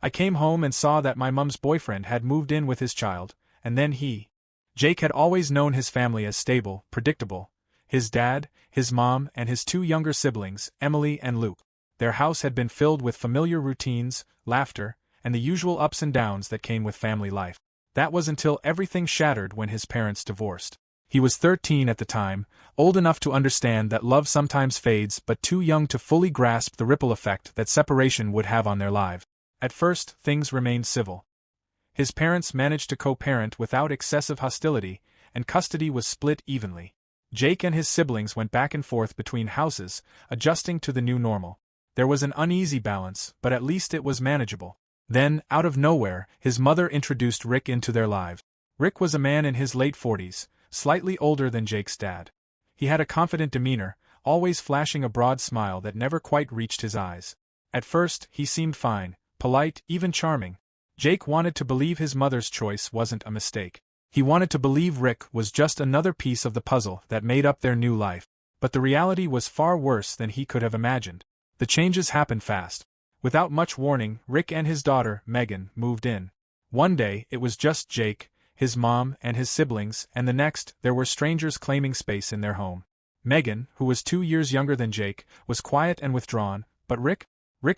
I came home and saw that my mum's boyfriend had moved in with his child, and then Jake had always known his family as stable, predictable. His dad, his mom, and his two younger siblings, Emily and Luke. Their house had been filled with familiar routines, laughter, and the usual ups and downs that came with family life. That was until everything shattered when his parents divorced. He was 13 at the time, old enough to understand that love sometimes fades but too young to fully grasp the ripple effect that separation would have on their lives. At first, things remained civil. His parents managed to co-parent without excessive hostility, and custody was split evenly. Jake and his siblings went back and forth between houses, adjusting to the new normal. There was an uneasy balance, but at least it was manageable. Then, out of nowhere, his mother introduced Rick into their lives. Rick was a man in his late 40s, slightly older than Jake's dad. He had a confident demeanor, always flashing a broad smile that never quite reached his eyes. At first, he seemed fine, polite, even charming. Jake wanted to believe his mother's choice wasn't a mistake. He wanted to believe Rick was just another piece of the puzzle that made up their new life. But the reality was far worse than he could have imagined. The changes happened fast. Without much warning, Rick and his daughter, Megan, moved in. One day, it was just Jake, his mom, and his siblings, and the next, there were strangers claiming space in their home. Megan, who was 2 years younger than Jake, was quiet and withdrawn, but Rick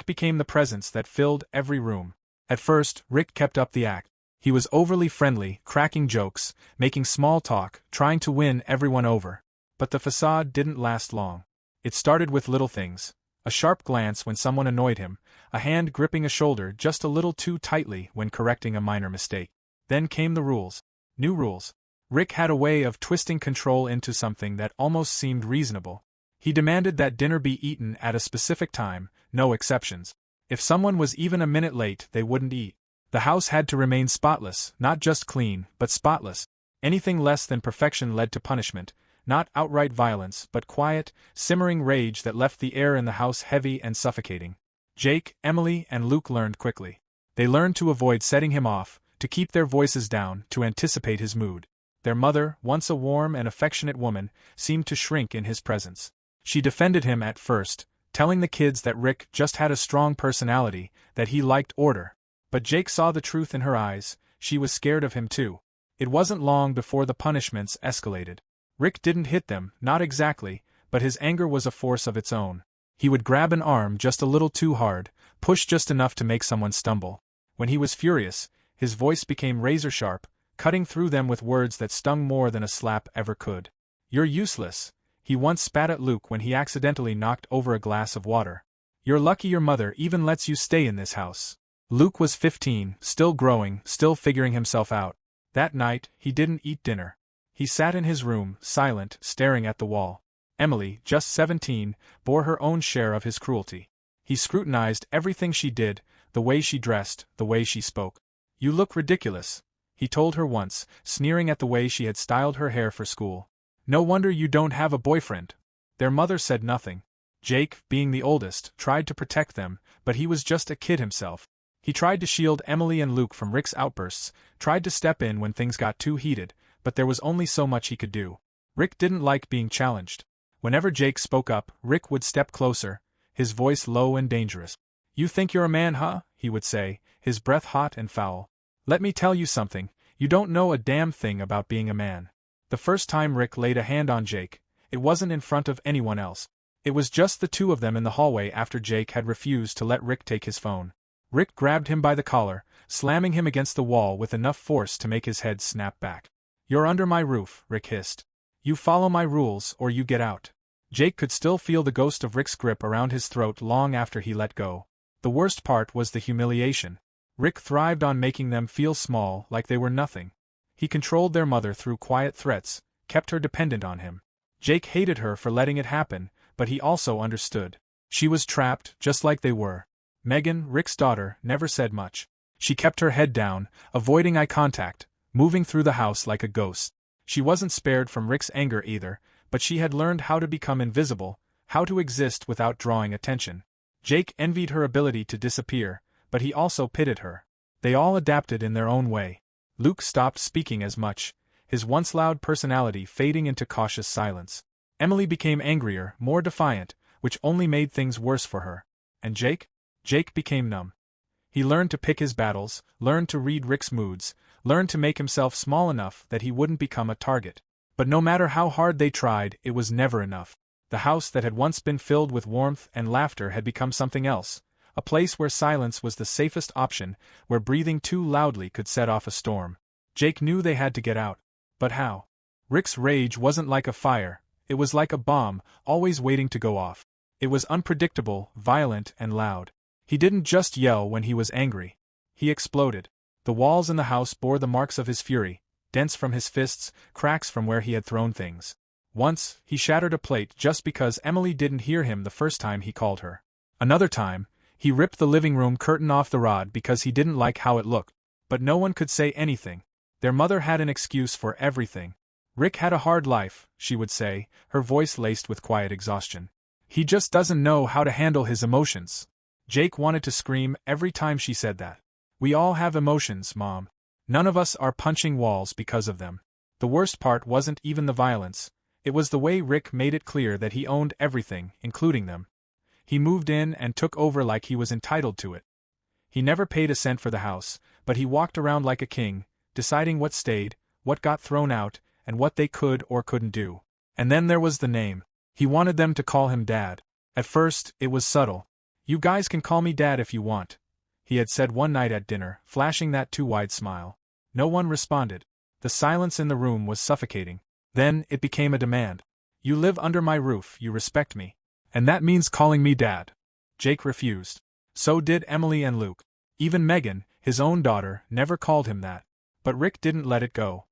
became the presence that filled every room. At first, Rick kept up the act. He was overly friendly, cracking jokes, making small talk, trying to win everyone over. But the facade didn't last long. It started with little things. A sharp glance when someone annoyed him, a hand gripping a shoulder just a little too tightly when correcting a minor mistake. Then came the rules. New rules. Rick had a way of twisting control into something that almost seemed reasonable. He demanded that dinner be eaten at a specific time, no exceptions. If someone was even a minute late, they wouldn't eat. The house had to remain spotless, not just clean, but spotless. Anything less than perfection led to punishment, not outright violence, but quiet, simmering rage that left the air in the house heavy and suffocating. Jake, Emily, and Luke learned quickly. They learned to avoid setting him off, to keep their voices down, to anticipate his mood. Their mother, once a warm and affectionate woman, seemed to shrink in his presence. She defended him at first, telling the kids that Rick just had a strong personality, that he liked order. But Jake saw the truth in her eyes. She was scared of him too. It wasn't long before the punishments escalated. Rick didn't hit them, not exactly, but his anger was a force of its own. He would grab an arm just a little too hard, push just enough to make someone stumble. When he was furious, his voice became razor-sharp, cutting through them with words that stung more than a slap ever could. "You're useless," he once spat at Luke when he accidentally knocked over a glass of water. "You're lucky your mother even lets you stay in this house." Luke was 15, still growing, still figuring himself out. That night, he didn't eat dinner. He sat in his room, silent, staring at the wall. Emily, just 17, bore her own share of his cruelty. He scrutinized everything she did, the way she dressed, the way she spoke. "You look ridiculous," he told her once, sneering at the way she had styled her hair for school. "No wonder you don't have a boyfriend." Their mother said nothing. Jake, being the oldest, tried to protect them, but he was just a kid himself. He tried to shield Emily and Luke from Rick's outbursts, tried to step in when things got too heated, but there was only so much he could do. Rick didn't like being challenged. Whenever Jake spoke up, Rick would step closer, his voice low and dangerous. "You think you're a man, huh?" he would say, his breath hot and foul. "Let me tell you something, you don't know a damn thing about being a man." The first time Rick laid a hand on Jake, it wasn't in front of anyone else. It was just the two of them in the hallway after Jake had refused to let Rick take his phone. Rick grabbed him by the collar, slamming him against the wall with enough force to make his head snap back. "You're under my roof," Rick hissed. "You follow my rules or you get out." Jake could still feel the ghost of Rick's grip around his throat long after he let go. The worst part was the humiliation. Rick thrived on making them feel small, like they were nothing. He controlled their mother through quiet threats, kept her dependent on him. Jake hated her for letting it happen, but he also understood. She was trapped, just like they were. Megan, Rick's daughter, never said much. She kept her head down, avoiding eye contact, moving through the house like a ghost. She wasn't spared from Rick's anger either, but she had learned how to become invisible, how to exist without drawing attention. Jake envied her ability to disappear, but he also pitied her. They all adapted in their own way. Luke stopped speaking as much, his once loud personality fading into cautious silence. Emily became angrier, more defiant, which only made things worse for her. And Jake? Jake became numb. He learned to pick his battles, learned to read Rick's moods, learned to make himself small enough that he wouldn't become a target. But no matter how hard they tried, it was never enough. The house that had once been filled with warmth and laughter had become something else, a place where silence was the safest option, where breathing too loudly could set off a storm. Jake knew they had to get out. But how? Rick's rage wasn't like a fire, it was like a bomb, always waiting to go off. It was unpredictable, violent, and loud. He didn't just yell when he was angry. He exploded. The walls in the house bore the marks of his fury, dents from his fists, cracks from where he had thrown things. Once, he shattered a plate just because Emily didn't hear him the first time he called her. Another time, he ripped the living room curtain off the rod because he didn't like how it looked. But no one could say anything. Their mother had an excuse for everything. Rick had a hard life, she would say, her voice laced with quiet exhaustion. He just doesn't know how to handle his emotions. Jake wanted to scream every time she said that. We all have emotions, Mom. None of us are punching walls because of them. The worst part wasn't even the violence. It was the way Rick made it clear that he owned everything, including them. He moved in and took over like he was entitled to it. He never paid a cent for the house, but he walked around like a king, deciding what stayed, what got thrown out, and what they could or couldn't do. And then there was the name. He wanted them to call him Dad. At first, it was subtle. You guys can call me Dad if you want, he had said one night at dinner, flashing that too wide smile. No one responded. The silence in the room was suffocating. Then, it became a demand. You live under my roof, you respect me. And that means calling me Dad. Jake refused. So did Emily and Luke. Even Megan, his own daughter, never called him that. But Rick didn't let it go.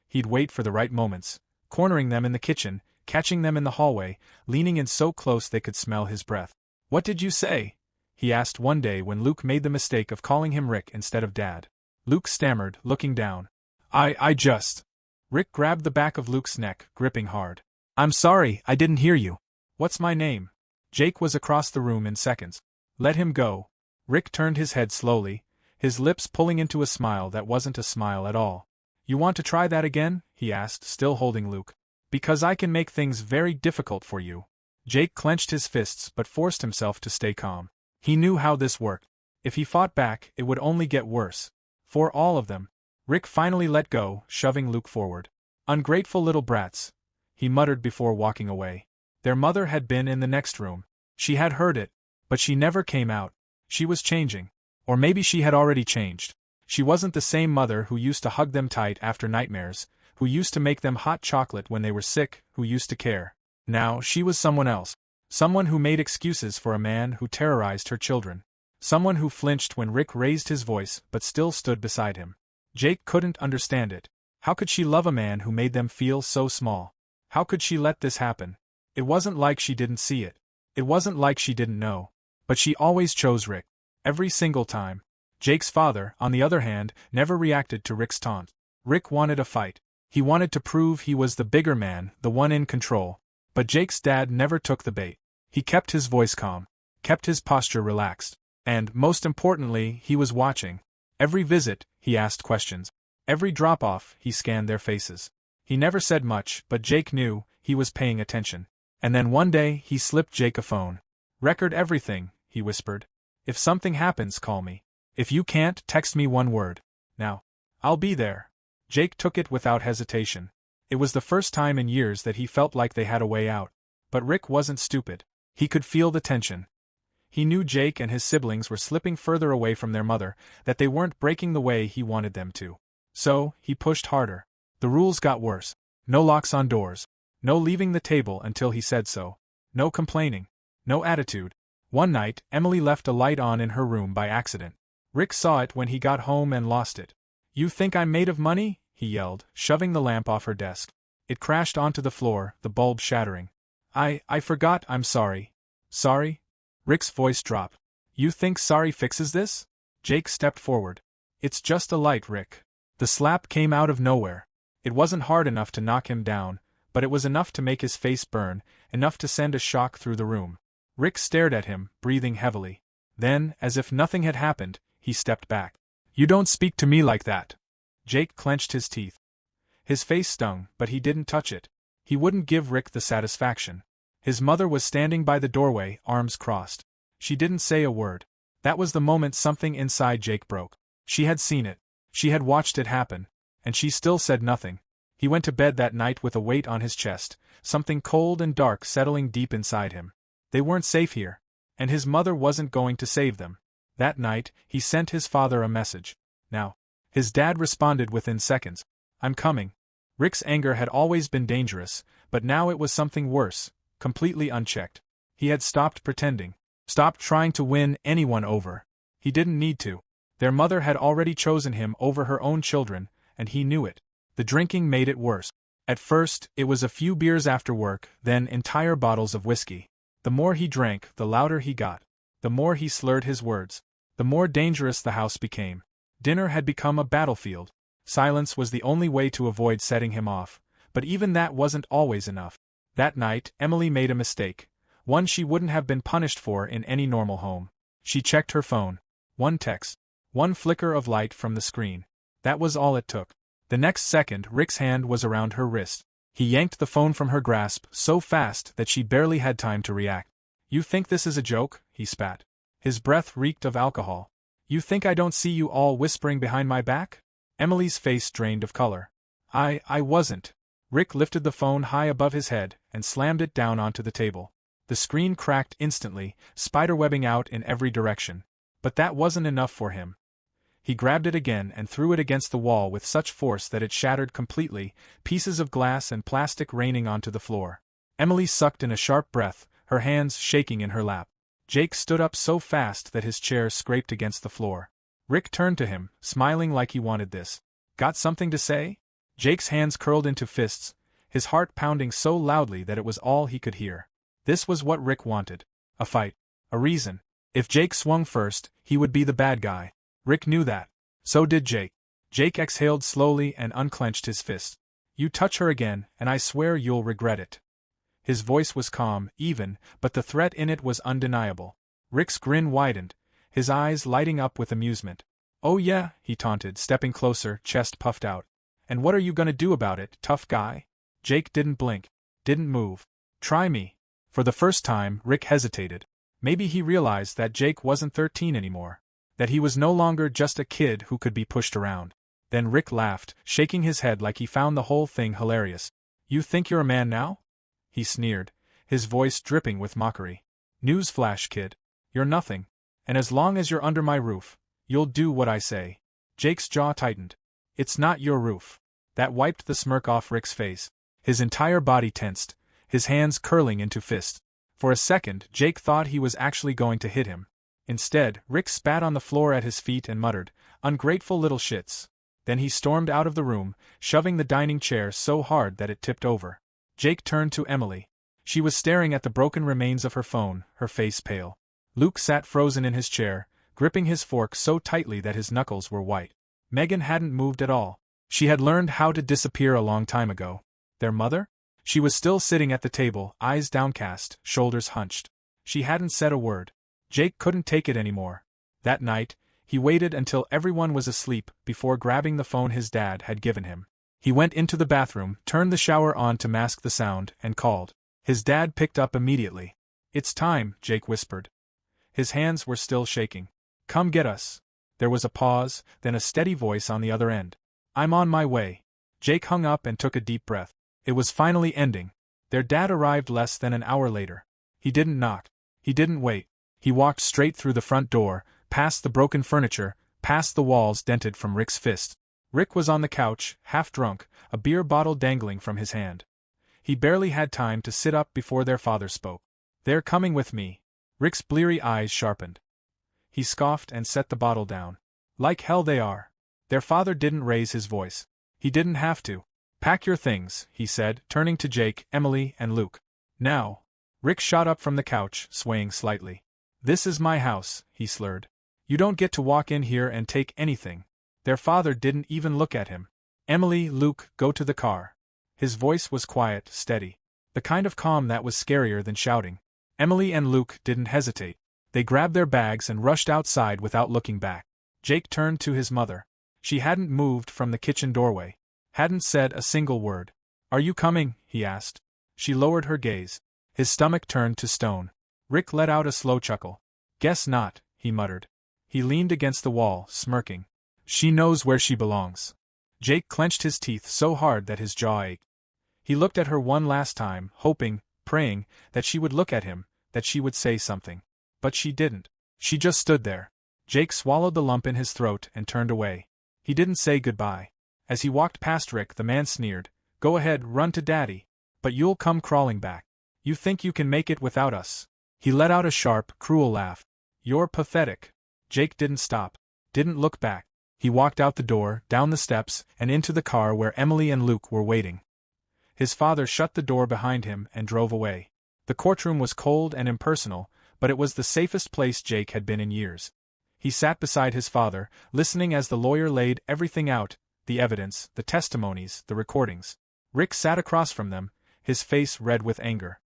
He'd wait for the right moments, cornering them in the kitchen, catching them in the hallway, leaning in so close they could smell his breath. What did you say? He asked one day when Luke made the mistake of calling him Rick instead of Dad. Luke stammered, looking down. I just... Rick grabbed the back of Luke's neck, gripping hard. I'm sorry, I didn't hear you. What's my name? Jake was across the room in seconds. Let him go. Rick turned his head slowly, his lips pulling into a smile that wasn't a smile at all. You want to try that again? He asked, still holding Luke. Because I can make things very difficult for you. Jake clenched his fists but forced himself to stay calm. He knew how this worked. If he fought back, it would only get worse. For all of them. Rick finally let go, shoving Luke forward. Ungrateful little brats, he muttered before walking away. Their mother had been in the next room. She had heard it, but she never came out. She was changing. Or maybe she had already changed. She wasn't the same mother who used to hug them tight after nightmares, who used to make them hot chocolate when they were sick, who used to care. Now, she was someone else. Someone who made excuses for a man who terrorized her children. Someone who flinched when Rick raised his voice but still stood beside him. Jake couldn't understand it. How could she love a man who made them feel so small? How could she let this happen? It wasn't like she didn't see it. It wasn't like she didn't know. But she always chose Rick. Every single time. Jake's father, on the other hand, never reacted to Rick's taunt. Rick wanted a fight. He wanted to prove he was the bigger man, the one in control. But Jake's dad never took the bait. He kept his voice calm, kept his posture relaxed. And, most importantly, he was watching. Every visit, he asked questions. Every drop-off, he scanned their faces. He never said much, but Jake knew he was paying attention. And then one day, he slipped Jake a phone. Record everything, he whispered. If something happens, call me. If you can't, text me one word. Now. I'll be there. Jake took it without hesitation. It was the first time in years that he felt like they had a way out. But Rick wasn't stupid. He could feel the tension. He knew Jake and his siblings were slipping further away from their mother, that they weren't breaking the way he wanted them to. So, he pushed harder. The rules got worse. No locks on doors. No leaving the table until he said so. No complaining. No attitude. One night, Emily left a light on in her room by accident. Rick saw it when he got home and lost it. You think I'm made of money? He yelled, shoving the lamp off her desk. It crashed onto the floor, the bulb shattering. I forgot, I'm sorry. Sorry? Rick's voice dropped. You think sorry fixes this? Jake stepped forward. It's just a light, Rick. The slap came out of nowhere. It wasn't hard enough to knock him down, but it was enough to make his face burn, enough to send a shock through the room. Rick stared at him, breathing heavily. Then, as if nothing had happened, he stepped back. You don't speak to me like that. Jake clenched his teeth. His face stung, but he didn't touch it. He wouldn't give Rick the satisfaction. His mother was standing by the doorway, arms crossed. She didn't say a word. That was the moment something inside Jake broke. She had seen it. She had watched it happen. And she still said nothing. He went to bed that night with a weight on his chest, something cold and dark settling deep inside him. They weren't safe here. And his mother wasn't going to save them. That night, he sent his father a message. Now. His dad responded within seconds. I'm coming. Rick's anger had always been dangerous, but now it was something worse, completely unchecked. He had stopped pretending. Stopped trying to win anyone over. He didn't need to. Their mother had already chosen him over her own children, and he knew it. The drinking made it worse. At first, it was a few beers after work, then entire bottles of whiskey. The more he drank, the louder he got. The more he slurred his words. The more dangerous the house became. Dinner had become a battlefield. Silence was the only way to avoid setting him off, but even that wasn't always enough. That night, Emily made a mistake. One she wouldn't have been punished for in any normal home. She checked her phone. One text. One flicker of light from the screen. That was all it took. The next second, Rick's hand was around her wrist. He yanked the phone from her grasp so fast that she barely had time to react. You think this is a joke? He spat. His breath reeked of alcohol. You think I don't see you all whispering behind my back? Emily's face drained of color. I wasn't. Rick lifted the phone high above his head and slammed it down onto the table. The screen cracked instantly, spiderwebbing out in every direction. But that wasn't enough for him. He grabbed it again and threw it against the wall with such force that it shattered completely, pieces of glass and plastic raining onto the floor. Emily sucked in a sharp breath, her hands shaking in her lap. Jake stood up so fast that his chair scraped against the floor. Rick turned to him, smiling like he wanted this. Got something to say? Jake's hands curled into fists, his heart pounding so loudly that it was all he could hear. This was what Rick wanted. A fight. A reason. If Jake swung first, he would be the bad guy. Rick knew that. So did Jake. Jake exhaled slowly and unclenched his fist. You touch her again, and I swear you'll regret it. His voice was calm, even, but the threat in it was undeniable. Rick's grin widened, his eyes lighting up with amusement. Oh yeah, he taunted, stepping closer, chest puffed out. And what are you gonna do about it, tough guy? Jake didn't blink. Didn't move. Try me. For the first time, Rick hesitated. Maybe he realized that Jake wasn't 13 anymore. That he was no longer just a kid who could be pushed around. Then Rick laughed, shaking his head like he found the whole thing hilarious. You think you're a man now? He sneered, his voice dripping with mockery. Newsflash, kid. You're nothing. And as long as you're under my roof, you'll do what I say. Jake's jaw tightened. It's not your roof. That wiped the smirk off Rick's face. His entire body tensed, his hands curling into fists. For a second, Jake thought he was actually going to hit him. Instead, Rick spat on the floor at his feet and muttered, "Ungrateful little shits." Then he stormed out of the room, shoving the dining chair so hard that it tipped over. Jake turned to Emily. She was staring at the broken remains of her phone, her face pale. Luke sat frozen in his chair, gripping his fork so tightly that his knuckles were white. Megan hadn't moved at all. She had learned how to disappear a long time ago. Their mother? She was still sitting at the table, eyes downcast, shoulders hunched. She hadn't said a word. Jake couldn't take it anymore. That night, he waited until everyone was asleep before grabbing the phone his dad had given him. He went into the bathroom, turned the shower on to mask the sound, and called. His dad picked up immediately. "It's time," Jake whispered. His hands were still shaking. "Come get us." There was a pause, then a steady voice on the other end. "I'm on my way." Jake hung up and took a deep breath. It was finally ending. Their dad arrived less than an hour later. He didn't knock. He didn't wait. He walked straight through the front door, past the broken furniture, past the walls dented from Rick's fist. Rick was on the couch, half drunk, a beer bottle dangling from his hand. He barely had time to sit up before their father spoke. "They're coming with me." Rick's bleary eyes sharpened. He scoffed and set the bottle down. "Like hell they are." Their father didn't raise his voice. He didn't have to. "Pack your things," he said, turning to Jake, Emily, and Luke. "Now." Rick shot up from the couch, swaying slightly. "This is my house," he slurred. "You don't get to walk in here and take anything." Their father didn't even look at him. "Emily, Luke, go to the car." His voice was quiet, steady. The kind of calm that was scarier than shouting. Emily and Luke didn't hesitate. They grabbed their bags and rushed outside without looking back. Jake turned to his mother. She hadn't moved from the kitchen doorway. Hadn't said a single word. "Are you coming?" he asked. She lowered her gaze. His stomach turned to stone. Rick let out a slow chuckle. "Guess not," he muttered. He leaned against the wall, smirking. She knows where she belongs. Jake clenched his teeth so hard that his jaw ached. He looked at her one last time, hoping, praying, that she would look at him, that she would say something. But she didn't. She just stood there. Jake swallowed the lump in his throat and turned away. He didn't say goodbye. As he walked past Rick, the man sneered, "Go ahead, run to Daddy. But you'll come crawling back. You think you can make it without us?" He let out a sharp, cruel laugh. "You're pathetic." Jake didn't stop. Didn't look back. He walked out the door, down the steps, and into the car where Emily and Luke were waiting. His father shut the door behind him and drove away. The courtroom was cold and impersonal, but it was the safest place Jake had been in years. He sat beside his father, listening as the lawyer laid everything out, the evidence, the testimonies, the recordings. Rick sat across from them, his face red with anger.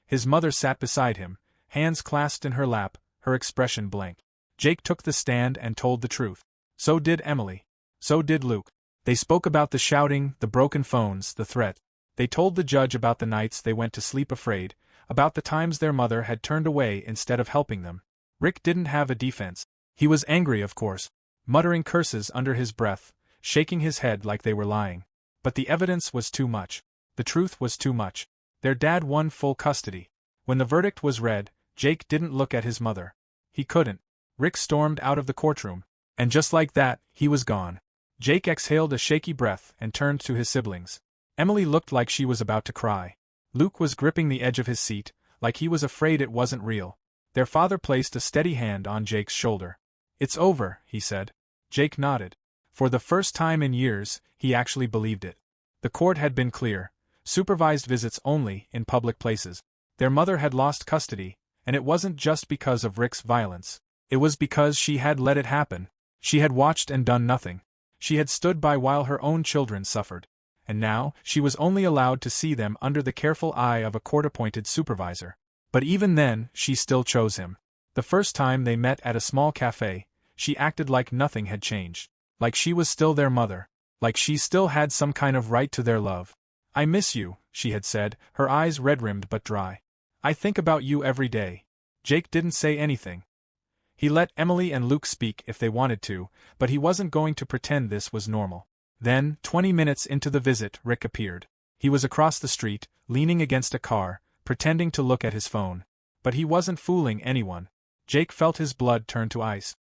His mother sat beside him, hands clasped in her lap, her expression blank. Jake took the stand and told the truth. So did Emily. So did Luke. They spoke about the shouting, the broken phones, the threat. They told the judge about the nights they went to sleep afraid, about the times their mother had turned away instead of helping them. Rick didn't have a defense. He was angry, of course, muttering curses under his breath, shaking his head like they were lying. But the evidence was too much. The truth was too much. Their dad won full custody. When the verdict was read, Jake didn't look at his mother. He couldn't. Rick stormed out of the courtroom. And just like that, he was gone. Jake exhaled a shaky breath and turned to his siblings. Emily looked like she was about to cry. Luke was gripping the edge of his seat, like he was afraid it wasn't real. Their father placed a steady hand on Jake's shoulder. "It's over," he said. Jake nodded. For the first time in years, he actually believed it. The court had been clear. Supervised visits only, in public places. Their mother had lost custody, and it wasn't just because of Rick's violence. It was because she had let it happen. She had watched and done nothing. She had stood by while her own children suffered. And now, she was only allowed to see them under the careful eye of a court-appointed supervisor. But even then, she still chose him. The first time they met at a small cafe, she acted like nothing had changed. Like she was still their mother. Like she still had some kind of right to their love. "I miss you," she had said, her eyes red-rimmed but dry. "I think about you every day." Jake didn't say anything. He let Emily and Luke speak if they wanted to, but he wasn't going to pretend this was normal. Then, 20 minutes into the visit, Rick appeared. He was across the street, leaning against a car, pretending to look at his phone. But he wasn't fooling anyone. Jake felt his blood turn to ice.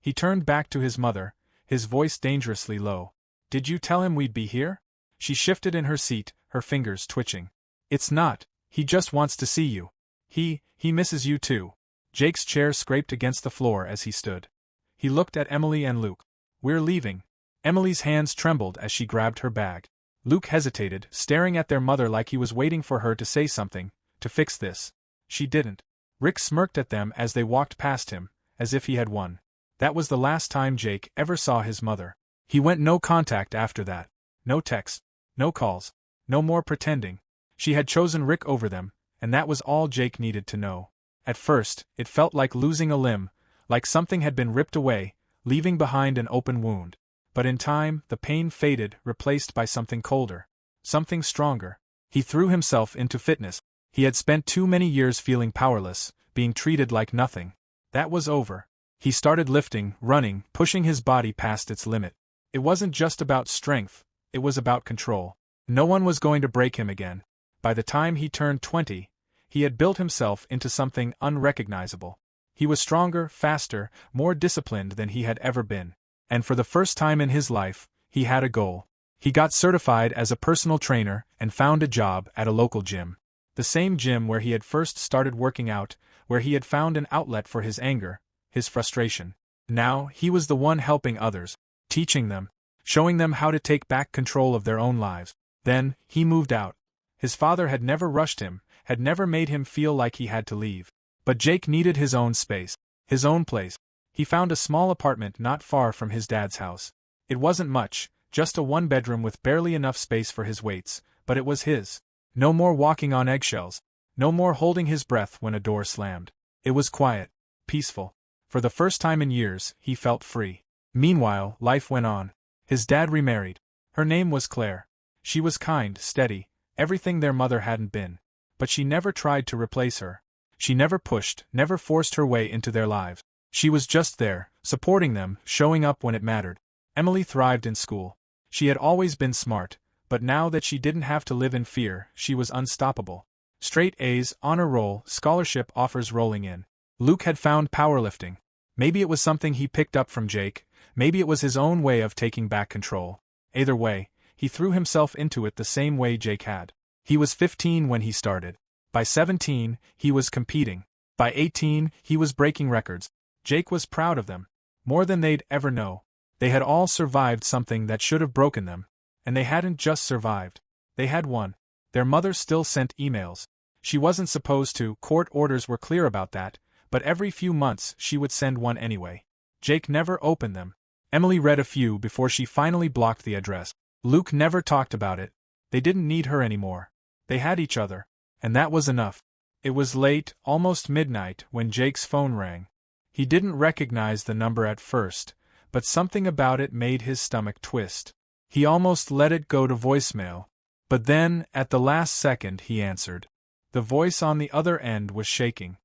He turned back to his mother, his voice dangerously low. "Did you tell him we'd be here?" She shifted in her seat, her fingers twitching. "It's not. He just wants to see you. He misses you too." Jake's chair scraped against the floor as he stood. He looked at Emily and Luke. "We're leaving." Emily's hands trembled as she grabbed her bag. Luke hesitated, staring at their mother like he was waiting for her to say something, to fix this. She didn't. Rick smirked at them as they walked past him, as if he had won. That was the last time Jake ever saw his mother. He went no contact after that. No texts, no calls, no more pretending. She had chosen Rick over them, and that was all Jake needed to know. At first, it felt like losing a limb, like something had been ripped away, leaving behind an open wound. But in time, the pain faded, replaced by something colder. Something stronger. He threw himself into fitness. He had spent too many years feeling powerless, being treated like nothing. That was over. He started lifting, running, pushing his body past its limit. It wasn't just about strength, it was about control. No one was going to break him again. By the time he turned 20, he had built himself into something unrecognizable. He was stronger, faster, more disciplined than he had ever been. And for the first time in his life, he had a goal. He got certified as a personal trainer and found a job at a local gym. The same gym where he had first started working out, where he had found an outlet for his anger, his frustration. Now, he was the one helping others, teaching them, showing them how to take back control of their own lives. Then, he moved out. His father had never rushed him, had never made him feel like he had to leave. But Jake needed his own space, his own place. He found a small apartment not far from his dad's house. It wasn't much, just a one-bedroom with barely enough space for his weights, but it was his. No more walking on eggshells. No more holding his breath when a door slammed. It was quiet, peaceful. For the first time in years, he felt free. Meanwhile, life went on. His dad remarried. Her name was Claire. She was kind, steady, everything their mother hadn't been. But she never tried to replace her. She never pushed, never forced her way into their lives. She was just there, supporting them, showing up when it mattered. Emily thrived in school. She had always been smart, but now that she didn't have to live in fear, she was unstoppable. Straight A's, honor roll, scholarship offers rolling in. Luke had found powerlifting. Maybe it was something he picked up from Jake, maybe it was his own way of taking back control. Either way, he threw himself into it the same way Jake had. He was 15 when he started. By 17, he was competing. By 18, he was breaking records. Jake was proud of them. More than they'd ever know. They had all survived something that should have broken them. And they hadn't just survived. They had won. Their mother still sent emails. She wasn't supposed to, court orders were clear about that, but every few months she would send one anyway. Jake never opened them. Emily read a few before she finally blocked the address. Luke never talked about it. They didn't need her anymore. They had each other. And that was enough. It was late, almost midnight, when Jake's phone rang. He didn't recognize the number at first, but something about it made his stomach twist. He almost let it go to voicemail. But then, at the last second, he answered. The voice on the other end was shaking.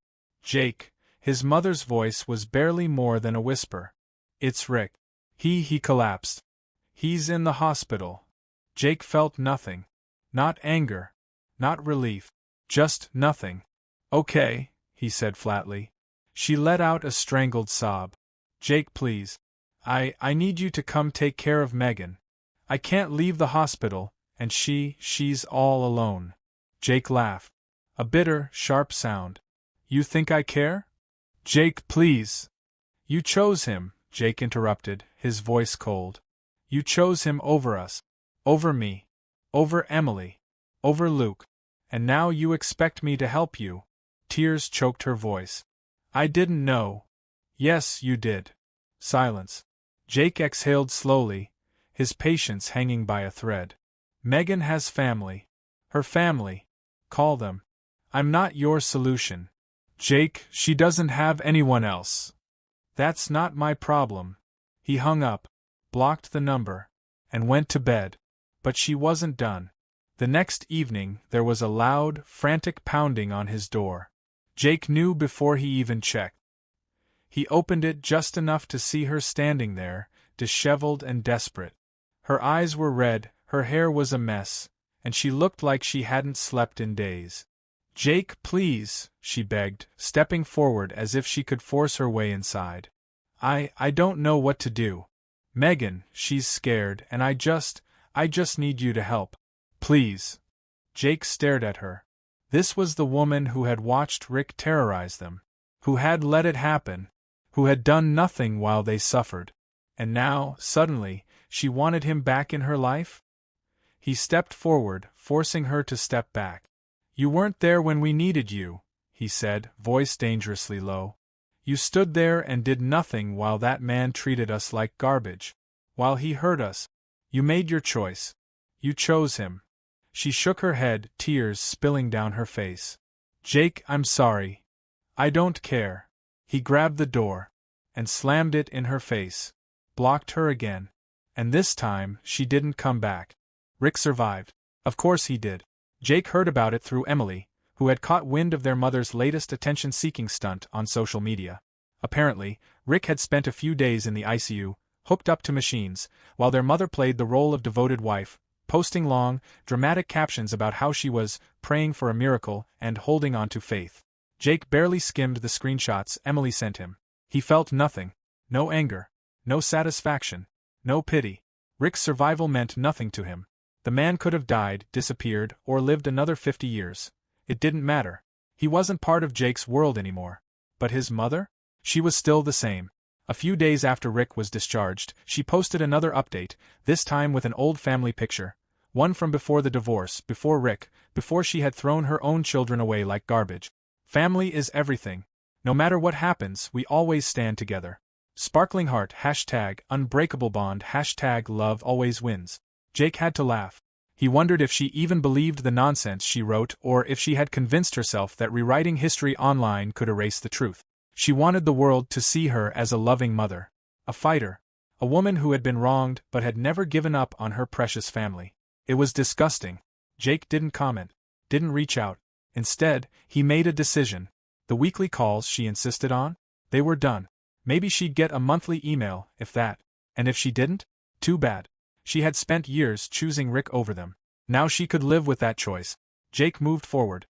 Jake. His mother's voice was barely more than a whisper. It's Rick. He collapsed. He's in the hospital. Jake felt nothing. Not anger. Not relief. Just nothing. Okay, he said flatly. She let out a strangled sob. Jake, please. I need you to come take care of Megan. I can't leave the hospital, and she's all alone. Jake laughed. A bitter, sharp sound. You think I care? Jake, please. You chose him, Jake interrupted, his voice cold. You chose him over us. Over me. Over Emily. Over Luke. And now you expect me to help you. Tears choked her voice. I didn't know. Yes, you did. Silence. Jake exhaled slowly, his patience hanging by a thread. Megan has family. Her family. Call them. I'm not your solution. Jake, she doesn't have anyone else. That's not my problem. He hung up, blocked the number, and went to bed. But she wasn't done. The next evening there was a loud, frantic pounding on his door. Jake knew before he even checked. He opened it just enough to see her standing there, disheveled and desperate. Her eyes were red, her hair was a mess, and she looked like she hadn't slept in days. Jake, please, she begged, stepping forward as if she could force her way inside. I don't know what to do. Megan, she's scared, and I just need you to help. Please. Jake stared at her. This was the woman who had watched Rick terrorize them, who had let it happen, who had done nothing while they suffered. And now, suddenly, she wanted him back in her life? He stepped forward, forcing her to step back. You weren't there when we needed you, he said, voice dangerously low. You stood there and did nothing while that man treated us like garbage. While he hurt us. You made your choice. You chose him. She shook her head, tears spilling down her face. Jake, I'm sorry. I don't care. He grabbed the door and slammed it in her face. Blocked her again. And this time, she didn't come back. Rick survived. Of course he did. Jake heard about it through Emily, who had caught wind of their mother's latest attention-seeking stunt on social media. Apparently, Rick had spent a few days in the ICU, hooked up to machines, while their mother played the role of devoted wife, posting long, dramatic captions about how she was praying for a miracle and holding on to faith. Jake barely skimmed the screenshots Emily sent him. He felt nothing. No anger. No satisfaction. No pity. Rick's survival meant nothing to him. The man could have died, disappeared, or lived another 50 years. It didn't matter. He wasn't part of Jake's world anymore. But his mother? She was still the same. A few days after Rick was discharged, she posted another update, this time with an old family picture. One from before the divorce, before Rick, before she had thrown her own children away like garbage. Family is everything. No matter what happens, we always stand together. Sparkling heart, #unbreakable bond, #love always wins. Jake had to laugh. He wondered if she even believed the nonsense she wrote or if she had convinced herself that rewriting history online could erase the truth. She wanted the world to see her as a loving mother. A fighter. A woman who had been wronged but had never given up on her precious family. It was disgusting. Jake didn't comment. Didn't reach out. Instead, he made a decision. The weekly calls she insisted on? They were done. Maybe she'd get a monthly email, if that. And if she didn't? Too bad. She had spent years choosing Rick over them. Now she could live with that choice. Jake moved forward.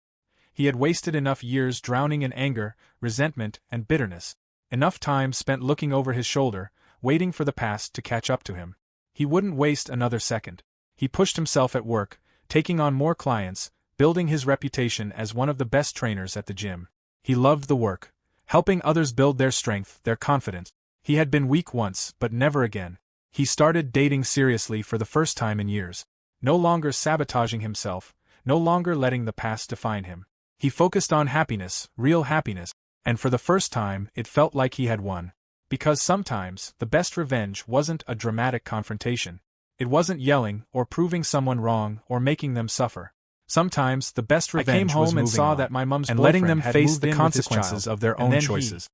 He had wasted enough years drowning in anger, resentment, and bitterness. Enough time spent looking over his shoulder, waiting for the past to catch up to him. He wouldn't waste another second. He pushed himself at work, taking on more clients, building his reputation as one of the best trainers at the gym. He loved the work, helping others build their strength, their confidence. He had been weak once, but never again. He started dating seriously for the first time in years. No longer sabotaging himself, no longer letting the past define him. He focused on happiness, real happiness, and for the first time it felt like he had won. Because sometimes, the best revenge wasn't a dramatic confrontation. It wasn't yelling, or proving someone wrong, or making them suffer. Sometimes, the best revenge was moving on, and letting them face the consequences of their own choices.